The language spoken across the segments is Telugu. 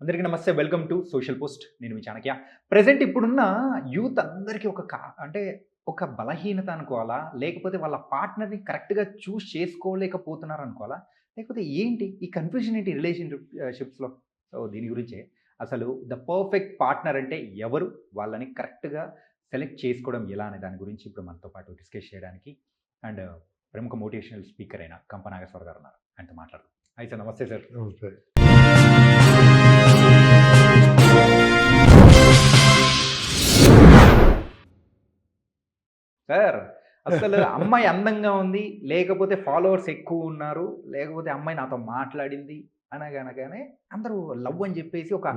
అందరికీ నమస్తే. Welcome to social post. నేను మీ చాణక్య. ప్రెజెంట్ ఇప్పుడున్న యూత్ అందరికీ అంటే ఒక బలహీనత అనుకోవాలా? లేకపోతే వాళ్ళ పార్ట్నర్‌ని కరెక్ట్‌గా చేసుకోలేకపోతున్నారనుకోవాలా? లేకపోతే ఏంటి? ఈ కన్‌ఫ్యూజన్ ఏంటి షిప్స్‌లో? సో, దీని గురించే అసలు పర్ఫెక్ట్ పార్ట్నర్ అంటే ఎవరు? వాళ్ళని కరెక్ట్‌గా సెలెక్ట్ చేసుకోవడం ఎలా అనే దాని గురించి ఇప్పుడు మనతో పాటు డిస్కస్ చేయడానికి అండ్ ప్రముఖ మోటివేషనల్ స్పీకర్ అయిన కంప నాగేశ్వర్ గారు ఉన్నారు. ఆయనతో మాట్లాడదాం. Hi sir. నమస్తే సార్. నమస్తే. సార్, అసలు అమ్మాయి అందంగా ఉంది, లేకపోతే ఫాలోవర్స్ ఎక్కువున్నారు, లేకపోతే అమ్మాయి నాతో మాట్లాడింది అనగనగానే అందరూ లవ్ అని జెప్పేసి ఒక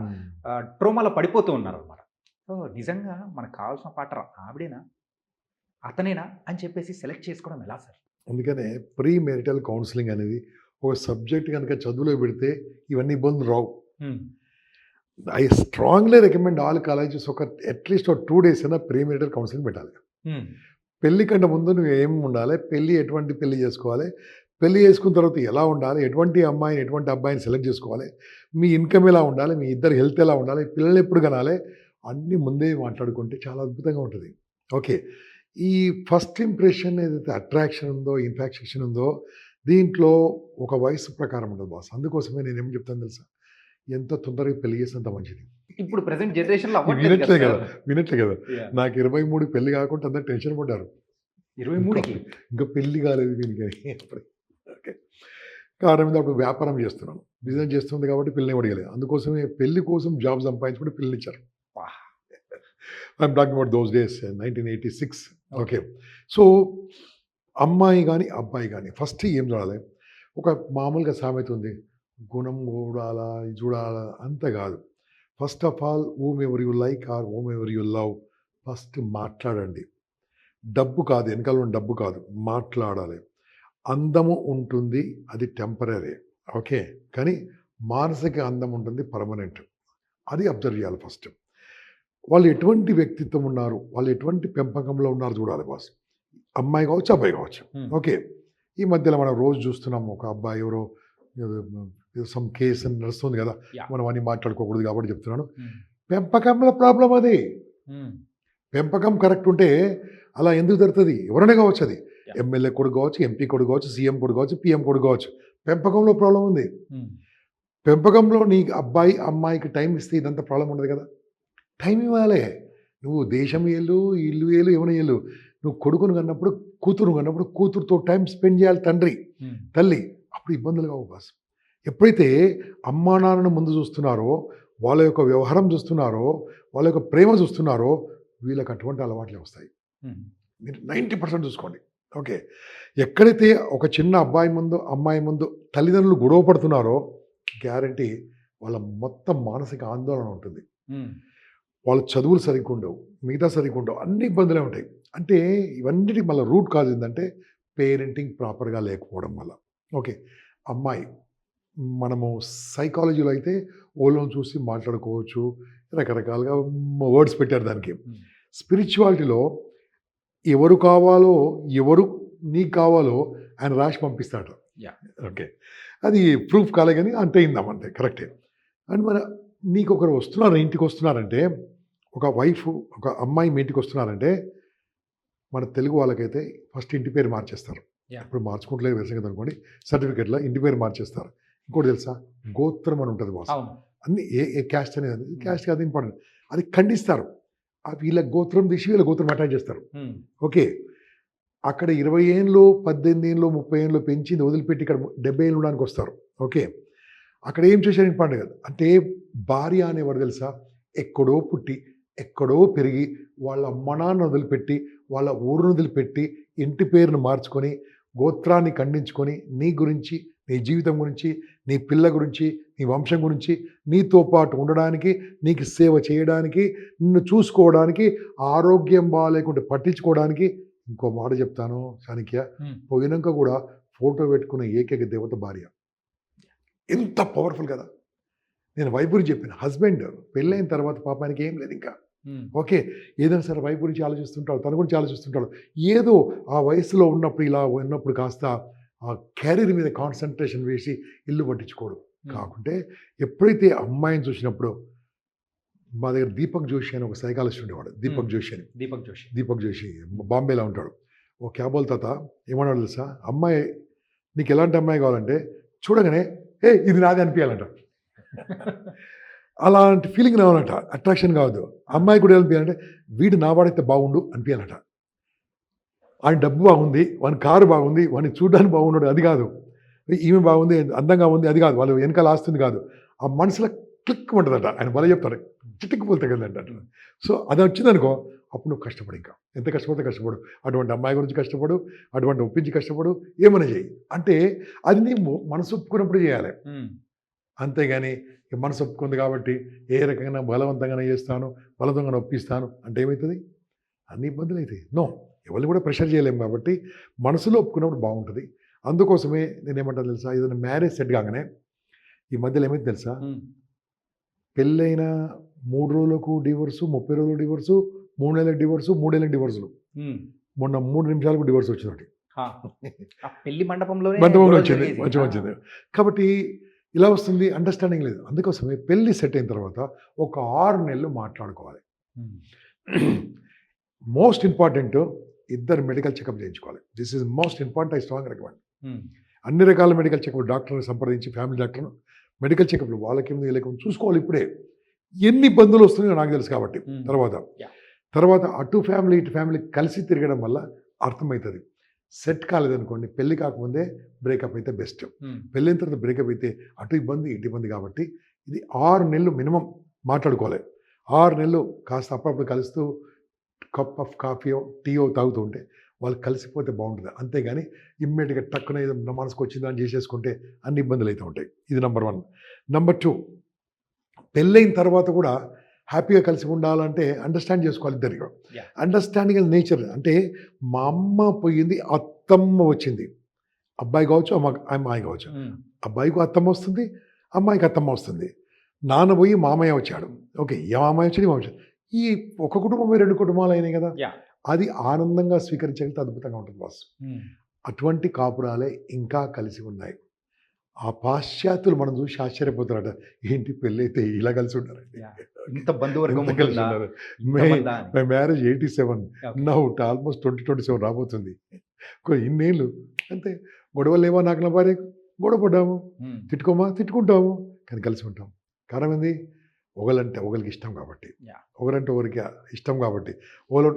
ట్రోమాలో పడిపోతూ ఉన్నారనమాట. సో, నిజంగా మనకు కావాల్సిన పార్ట్నర్ ఆవిడేనా? అతనేనా? అని చెప్పేసి సెలెక్ట్ చేసుకోవడం ఎలా సార్? అందుకనే ప్రీ మెరిటల్ కౌన్సిలింగ్ అనేది ఒక సబ్జెక్ట్ గనక చదువులో పెడితే ఇవన్నీ ఇబ్బందులు రావు. హ్మ్. I strongly recommend all colleges at least ఒక 2 డేస్ అయినా ప్రీ మెరిటల్ కౌన్సిలింగ్ పెట్టాలి. హ్మ్. పెళ్లి కంటే ముందు నువ్వు ఏం ఉండాలి? ఎటువంటి పెళ్లి చేసుకోవాలి? పెళ్లి చేసుకున్న తర్వాత ఎలా ఉండాలి? ఎటువంటి అమ్మాయిని, ఎటువంటి అబ్బాయిని సెలెక్ట్ చేసుకోవాలి? మీ ఇన్‌కమ్ ఎలా ఉండాలి? మీ ఇద్దరి హెల్త్ ఎలా ఉండాలి? పిల్లల్ని ఎప్పుడు కనాలి? అన్నీ ముందే మాట్లాడుకుంటే చాలా అద్భుతంగా ఉంటది. ఓకే. ఈ ఫస్ట్ ఇంప్రెషన్ ఏదైతే అట్రాక్షన్ ఉందో, ఇన్ఫాక్షన్ ఉందో దీంట్లో ఒక వయసు ప్రకారం ఉండదు బాస్. అందుకోసమే నేనేం చెప్తాను తెలుసా? ఎంత తొందరగా పెళ్లి చేస్తే అంత మంచిది. ఇప్పుడు ప్రెజెంట్ జనరేషన్‌లో అవ్వట్లేదు వినట్లే కదా కదా! సార్. వినట్లే కదా! యాహ్! నాకు 23 పెళ్లి కాకుండా అందరూ టెన్షన్ పడ్డారు. 23కి. ఇంకా పెళ్లి కాలేదు వీనికి. ఓకే. కారణం ఏంది అప్పుడు వ్యాపారం చేస్తున్నాను. బిజినెస్ చేస్తుంది కాబట్టి పిల్లని అడగలేదు. అందుకోసమే పెళ్లి కోసం జాబ్ సంపాదించుకుంటే పిల్లనిచ్చారు. వాహ్! I'm talking about those days 1986. Okay. So, అమ్మాయి గాని, అబ్బాయి గాని ఫస్ట్ ఏం చూడాలి? ఒక మామూలుగా సామెత ఉంది. గుణం చూడాలా, ఇది చూడాలా అంత కాదు. First of all whom ever you like or whom ever you love first మాట్లాడండి. డబ్బు కాదు, వెనకాల ఉన్న డబ్బు కాదు. మాట్లాడాలి. అందము ఉంటుంది. అది టెంపరరీ. ఓకే. కానీ మానసిక అందం ఉంటుంది పర్మనెంట్. అది అబ్జర్వ్ చేయాలి ఫస్ట్. వాళ్ళు ఎటువంటి వ్యక్తిత్వం ఉన్నారు? వాళ్ళు ఎటువంటి పెంపకంలో ఉన్నారు చూడాలి బాస్. అమ్మాయి కావచ్చు, అబ్బాయి కావచ్చు. హ్మ్. ఓకే. ఈ మధ్యలో మనం రోజు చూస్తున్నాం ఒక అబ్బాయి ఎవరో సమ్ కేస్ అని నడుస్తుంది కదా! యాహ్! మనం అన్నీ మాట్లాడుకోకూడదు కాబట్టి చెప్తున్నాను. హ్మ్. పెంపకంలో ప్రాబ్లమ్ అది. హ్మ్. పెంపకం కరెక్ట్ ఉంటే అలా ఎందుకు జరుగుతుంది? ఎవరైనా కావచ్చు అది. యాహ్! ఎమ్మెల్యే కొడుకు కావచ్చు, ఎంపీ కొడుకు కావచ్చు, సీఎం కొడుకు కావచ్చు, పీఎం కొడుకు కావచ్చు. పెంపకంలో ప్రాబ్లమ్ ఉంది. హ్మ్. పెంపకంలో నీకు అబ్బాయి, అమ్మాయికి టైం ఇస్తే ఇదంతా ప్రాబ్లమ్ ఉండదు కదా! టైం ఇవ్వాలి. నువ్వు దేశం ఏలు, ఇల్లు ఏలు, ఏమైనా ఏలు. నువ్వు కొడుకుని కన్నప్పుడు, కూతురు కన్నప్పుడు కూతురుతో టైం స్పెండ్ చేయాలి తండ్రి, హ్మ్. తల్లి. అప్పుడు ఇబ్బందులు కావు బాస్. ఎప్పుడైతే అమ్మా నాన్నను ముందు చూస్తున్నారో, వాళ్ళ యొక్క వ్యవహారం చూస్తున్నారో, వాళ్ళ యొక్క ప్రేమ చూస్తున్నారో, వీళ్ళకి అటువంటి అలవాట్లే వస్తాయి. హ్మ్. మీరు 90% చూసుకోండి. ఓకే. ఎక్కడైతే ఒక చిన్న అబ్బాయి ముందు, అమ్మాయి ముందు తల్లిదండ్రులు గొడవ పడుతున్నారో గ్యారంటీ వాళ్ళ మొత్తం మానసిక ఆందోళన ఉంటుంది. హ్మ్. వాళ్ళ చదువులు సరిగ్గా ఉండవు. మిగతా సరిగ్గా ఉండవు. అన్ని ఇబ్బందులే ఉంటాయి. అంటే ఇవన్నిటికి మళ్ళా రూట్ కాజ్ ఏందంటే పేరెంటింగ్ ప్రాపర్‌గా లేకపోవడం వల్ల. ఓకే. అమ్మాయి మనము సైకాలజీలో అయితే ఓళ్ళోని చూసి మాట్లాడుకోవచ్చు. రకరకాలుగా వర్డ్స్ పెట్టారు దానికి. హ్మ్. స్పిరిచువాలిటీలో ఎవరు కావాలో, ఎవరు నీకు కావాలో ఆయన రాసి పంపిస్తాడు. యాహ్! ఓకే. అది ప్రూఫ్ కాలే గాని అంతే ఇందామంతే కరెక్టే. అండ్ మన నీకొకరు వస్తున్నారు ఇంటికొస్తున్నారంటే, ఒక వైఫ్, ఒక అమ్మాయి మీ ఇంటికొస్తున్నారంటే, మన తెలుగు వాళ్ళకైతే ఫస్ట్ ఇంటి పేరు మార్చేస్తారు. యాహ్! ఇప్పుడు మార్చుకుంటలేదు వేరే సంగతి అనుకోండి. సర్టిఫికేట్‌లో ఇంటి పేరు మార్చేస్తారు. ఇంకోటి తెలుసా? గోత్రం అని ఉంటది బాస్. అవును. అన్ని ఏ క్యాస్ట్ అనేది క్యాస్ట్ కాదు ఇంపార్టెంట్. అది ఖండిస్తారు. వీళ్ళ గోత్రం తీసి వీళ్ళ గోత్రం అటాచ్ చేస్తారు. హ్మ్. ఓకే. అక్కడ 20 ఏండ్లు, 18 ఏండ్లు, 30 ఏండ్లు పెంచింది వదిలిపెట్టి ఇక్కడ 70 ఏళ్ళు ఉండడానికొస్తారు. ఓకే. అక్కడ ఏం చేశారు ఇంపార్టెంట్ కాదు. అంటే భార్య అనేవాడు తెలుసా? ఎక్కడో పుట్టి, ఎక్కడో పెరిగి, వాళ్ళ అమ్మ నాన్నను వదిలిపెట్టి, వాళ్ళ ఊరును వదిలిపెట్టి, ఇంటి పేరును మార్చుకొని, గోత్రాన్ని ఖండించుకొని, నీ గురించి, నీ జీవితం గురించి, నీ పిల్ల గురించి, నీ వంశం గురించి, నీతో పాటు ఉండడానికి, నీకు సేవ చేయడానికి, నిన్ను చూసుకోవడానికి, ఆరోగ్యం బాలేకుంటే పట్టించుకోవడానికి ఇంకో మాట చెప్తాను చాణక్య. హ్మ్. పోయినంక కూడా ఫోటో పెట్టుకున్న ఏకైక దేవత భార్య. ఎంత పవర్‌ఫుల్ కదా! నేను వైఫ్ గురించి చెప్పాను. హస్బెండ్ పెళ్ళైన తర్వాత పాపం ఆయనకి ఏం లేదు ఇంకా. హ్మ్. ఓకే. ఏదైనా సరే వైఫ్ గురించి ఆలోచిస్తుంటాడు. తన గురించి ఆలోచిస్తుంటాడు. ఏదో ఆ వయసులో ఉన్నప్పుడు ఇలా ఉన్నప్పుడు కాస్త ఆ క్యారియర్ మీద కాన్సంట్రేషన్ వేసి ఇల్లు పట్టించుకోడు. కాకుంటే ఎప్పుడైతే అమ్మాయిని చూసినప్పుడు మా దగ్గర దీపక్ జోషి అని ఒక సైకాలజిస్ట్ ఉండేవాడు. దీపక్ జోషి బాంబేలో ఉంటాడు. ఓ క్యాబోల్ తాత ఏమన్నాడు తెలుసా, అమ్మాయి నీకు ఎలాంటి అమ్మాయి కావాలంటే చూడగానే ఇది నాది అనిపించాలంట. అలాంటి ఫీలింగ్ రావాలంట, అట్రాక్షన్ కావద్దు. అమ్మాయి కూడా అనిపించాలంటే వీడు నా వాడైతే బాగుండు అనిపించాలంట. వాని డబ్బు బాగుంది, వాని కారు బాగుంది, వాడిని చూడడానికి బాగున్నాడు అది కాదు, ఈమె బాగుంది అందంగా ఉంది అది కాదు, వాళ్ళు వెనకాల ఆస్తుంది కాదు, ఆ మనసులో క్లిక్ ఉంటుందట. ఆయన భలే చెప్తాడు, చిట్టుకుపోతే కదంట. సో అది వచ్చిందనుకో అప్పుడు నువ్వు కష్టపడు, ఇంకా ఎంత కష్టపడితే కష్టపడు, అటువంటి అమ్మాయి గురించి కష్టపడు, అటువంటి ఒప్పించి కష్టపడు, ఏమైనా చేయి. అంటే అది నీ మనసు ఒప్పుకున్నప్పుడు చేయాలి. అంతేగాని మనసు ఒప్పుకుంది కాబట్టి ఏ రకంగా బలవంతంగానే చేస్తాను, బలవంతంగా ఒప్పిస్తాను అంటే ఏమవుతుంది, అన్ని ఇబ్బందులు అవుతాయి. నో, ఎవరిని కూడా ప్రెషర్ చేయలేము కాబట్టి మనసులో ఒప్పుకున్నప్పుడు బాగుంటుంది. అందుకోసమే నేనేమంటాను తెలుసా, ఏదైనా మ్యారేజ్ సెట్ కాగానే ఈ మధ్యలో ఏమైంది తెలుసా, పెళ్ళైన 3 రోజులకు డివోర్సు, 30 రోజులకు డివోర్సు, 3 నెలలకు డివోర్సు, 3 ఏళ్ళకి డివోర్సులు. మొన్న 3 నిమిషాలకు డివోర్స్ వచ్చింది, పెళ్లి మండపంలో వచ్చింది, వచ్చింది. కాబట్టి ఇలా వస్తుంది, అండర్స్టాండింగ్ లేదు. అందుకోసమే పెళ్ళి సెట్ అయిన తర్వాత ఒక 6 నెలలు మాట్లాడుకోవాలి. మోస్ట్ ఇంపార్టెంట్, ఇద్దరు మెడికల్ చెకప్ చేయించుకోవాలి. This is most important, I strong recommend. అన్ని రకాల మెడికల్ చెకప్, డాక్టర్ని సంప్రదించి, ఫ్యామిలీ డాక్టర్ను మెడికల్ చెకప్లు వాళ్ళకేమి వీళ్ళకేమి చూసుకోవాలి. ఇప్పుడే ఎన్ని ఇబ్బందులు వస్తున్నాయో నాకు తెలుసు కాబట్టి. తర్వాత అటు ఫ్యామిలీ ఇటు ఫ్యామిలీ కలిసి తిరగడం వల్ల అర్థమవుతుంది. సెట్ కాలేదనుకోండి, పెళ్ళి కాకముందే బ్రేకప్ అయితే బెస్ట్. పెళ్ళైన తర్వాత బ్రేకప్ అయితే అటు ఇబ్బంది ఇటు ఇబ్బంది. కాబట్టి ఇది 6 నెలలు మినిమం మాట్లాడుకోవాలి. 6 నెలలు కాస్త అప్పుడప్పుడు కలుస్తూ కప్ ఆఫ్ కాఫీయో టీయో తాగుతూ ఉంటే వాళ్ళు కలిసిపోతే బాగుంటుంది. అంతేగాని ఇమ్మీడియట్గా టక్కున ఏదో మనసుకు వచ్చిందని చేసేసుకుంటే అన్ని ఇబ్బందులు అయితే ఉంటాయి. ఇది నెంబర్ 1. నెంబర్ 2, పెళ్ళైన తర్వాత కూడా హ్యాపీగా కలిసి ఉండాలంటే అండర్స్టాండ్ చేసుకోవాలి ఇద్దరిగా. అండర్స్టాండింగ్ నేచర్ అంటే మా అమ్మ పోయింది, అత్తమ్మ వచ్చింది. అబ్బాయి కావచ్చు, అమ్మాయి కావచ్చు. అబ్బాయికి అత్తమ్మ వస్తుంది, అమ్మాయికి అత్తమ్మ వస్తుంది. నాన్న పోయి మామయ్య వచ్చాడు, ఓకే, ఏ మామయ్య వచ్చి మామయ్య వచ్చాడు. ఈ ఒక కుటుంబం 2 కుటుంబాలు అయినాయి కదా, అది ఆనందంగా స్వీకరించగలిగితే అద్భుతంగా ఉంటుంది బాస్. అటువంటి కాపురాలే ఇంకా కలిసి ఉన్నాయి. ఆ పాశ్చాత్యులు మనం చూసి ఆశ్చర్యపోతారట, ఏంటి పెళ్ళి అయితే ఇలా కలిసి ఉంటారండి, కలిసి ఉన్నారు. మై మ్యారేజ్ 87, నౌ ఆల్మోస్ట్ 2027 రాబోతుంది. ఇన్నేళ్ళు అంతే. గొడవలు లేవా, నాకు నా భార్య గొడవ పడ్డాము, తిట్టుకోమా తిట్టుకుంటాము, కానీ కలిసి ఉంటాం. కారణం ఏంది, ఒకళ్ళంటే ఒకరికి ఇష్టం కాబట్టి, ఒకరంటే ఒకరికి ఇష్టం కాబట్టి.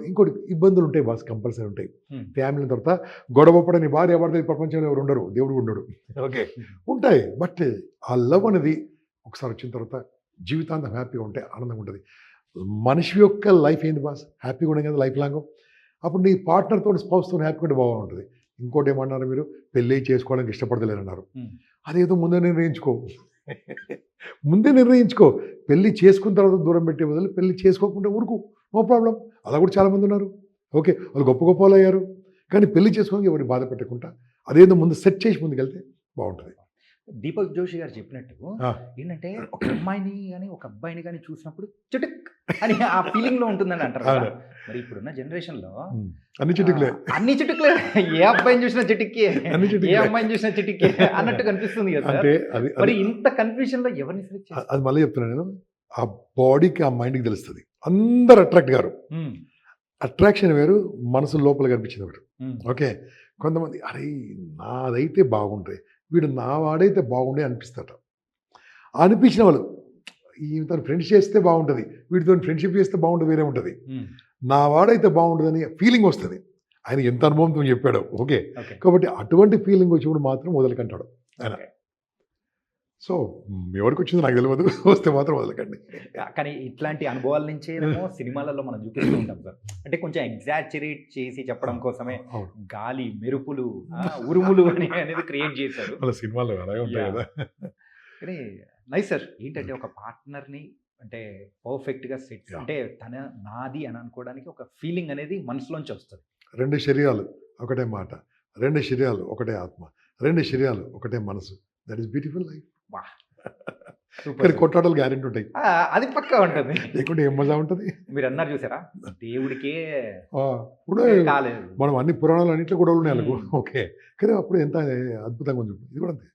ఇంకోటి ఇబ్బందులు ఉంటాయి బాస్, కంపల్సరీ ఉంటాయి. ఫ్యామిలీ తర్వాత గొడవ పడని భార్య భర్త ప్రపంచంలో ఎవరు ఉండరు, దేవుడు ఉండడు, ఓకే, ఉంటాయి. బట్ ఆ లవ్ అనేది ఒకసారి వచ్చిన తర్వాత జీవితాంతం హ్యాపీగా ఉంటే ఆనందంగా ఉంటుంది. మనిషి యొక్క లైఫ్ ఏంది బాస్, హ్యాపీగా ఉండే కదా లైఫ్ లాంగ్. అప్పుడు నీ పార్ట్నర్తో, స్పౌస్తో హ్యాపీగా ఉంటే బాగుంటుంది. ఇంకోటి ఏమన్నారు మీరు, పెళ్ళి చేసుకోవడానికి ఇష్టపడలేరన్నారు. అదేదో ముందే నిర్ణయించుకో. పెళ్ళి చేసుకున్న తర్వాత దూరం పెట్టే బదులు పెళ్ళి చేసుకోకుండా ఊరుకు, నో ప్రాబ్లం. అలా కూడా చాలామంది ఉన్నారు, ఓకే, వాళ్ళు గొప్ప గొప్ప వాళ్ళు అయ్యారు. కానీ పెళ్లి చేసుకోవడానికి ఎవరికి బాధ పెట్టకుండా అదేదో ముందు సెట్ చేసి ముందుకెళ్తే బాగుంటుంది. దీపక్ జోషి గారు చెప్పినట్టు ఏంటంటే, ఒక అమ్మాయిని కానీ ఒక అబ్బాయిని కానీ చూసినప్పుడు చిటుక్ అని ఆ ఫీలింగ్ లో ఉంటుందని అంటారు. మరి ఇప్పుడున్న జనరేషన్ లో అన్ని చిటుకులే, ఏ అబ్బాయిని చూసినా చిటుక్కి, ఏ అమ్మాయిని చూసినా చిటుక్కి అన్నట్టు కనిపిస్తుంది కదా. మరి ఇంత కన్ఫ్యూజన్ లో ఎవరిని సెలెక్ట్ చేస్తారు? అది మళ్ళీ చెప్తున్నాను నేను, ఆ బాడీకి ఆ మైండ్కి తెలుస్తుంది. అందరు అట్రాక్ట్ గారు, అట్రాక్షన్ వేరు, మనసు లోపల కనిపించింది ఒకటి. ఓకే, కొంతమంది అరే నాదైతే బాగుంటాయి, వీడు నా వాడైతే బాగుండే అనిపిస్తాట. అనిపించిన వాళ్ళు ఈతో ఫ్రెండ్స్ చేస్తే బాగుంటుంది, వీటితో ఫ్రెండ్షిప్ చేస్తే బాగుంటుంది, వేరే ఉంటుంది. నా వాడైతే బాగుంటుందని ఫీలింగ్ వస్తుంది. ఆయన ఎంత అనుభవంతో చెప్పాడు, ఓకే. కాబట్టి అటువంటి ఫీలింగ్ వచ్చినప్పుడు మాత్రం వదలకంటాడు ఆయన. సో ఎవరికి వచ్చిందో నాకు తెలియదు, వస్తే మాత్రం వదలకండి. కానీ ఇట్లాంటి అనుభవాల నుంచే సినిమాలలో మనం చూపిస్తూ ఉంటాం సార్. అంటే కొంచెం ఎగ్జాజరేట్ చేసి చెప్పడం కోసమే గాలి, మెరుపులు, ఉరుములు అనేది క్రియేట్ చేశారు వాళ్ళ సినిమాలో, అలాగే ఉంటాయి కదా. కానీ నైస్ సార్. ఏంటంటే ఒక పార్ట్నర్ని అంటే పర్ఫెక్ట్గా సెట్, అంటే తన నాది అని అనుకోవడానికి ఒక ఫీలింగ్ అనేది మనసులోంచి వస్తుంది. 2 శరీరాలు ఒకటే మాట, 2 శరీరాలు ఒకటే ఆత్మ, 2 శరీరాలు ఒకటే మనసు. That is beautiful life. కానీ కొట్టాటలు గ్యారెంటీ ఉంటాయి, అది పక్కా ఉంటుంది. లేకుంటే ఏం మజా ఉంటుంది. మీరు అన్నారు చూసారా, దేవుడికే మనం అన్ని పురాణాలు అన్నింటిలో కూడా ఉన్నాయి వాళ్ళకు, ఓకే. కానీ అప్పుడు ఎంత అద్భుతంగా ఉంది. ఇది కూడా అంతే.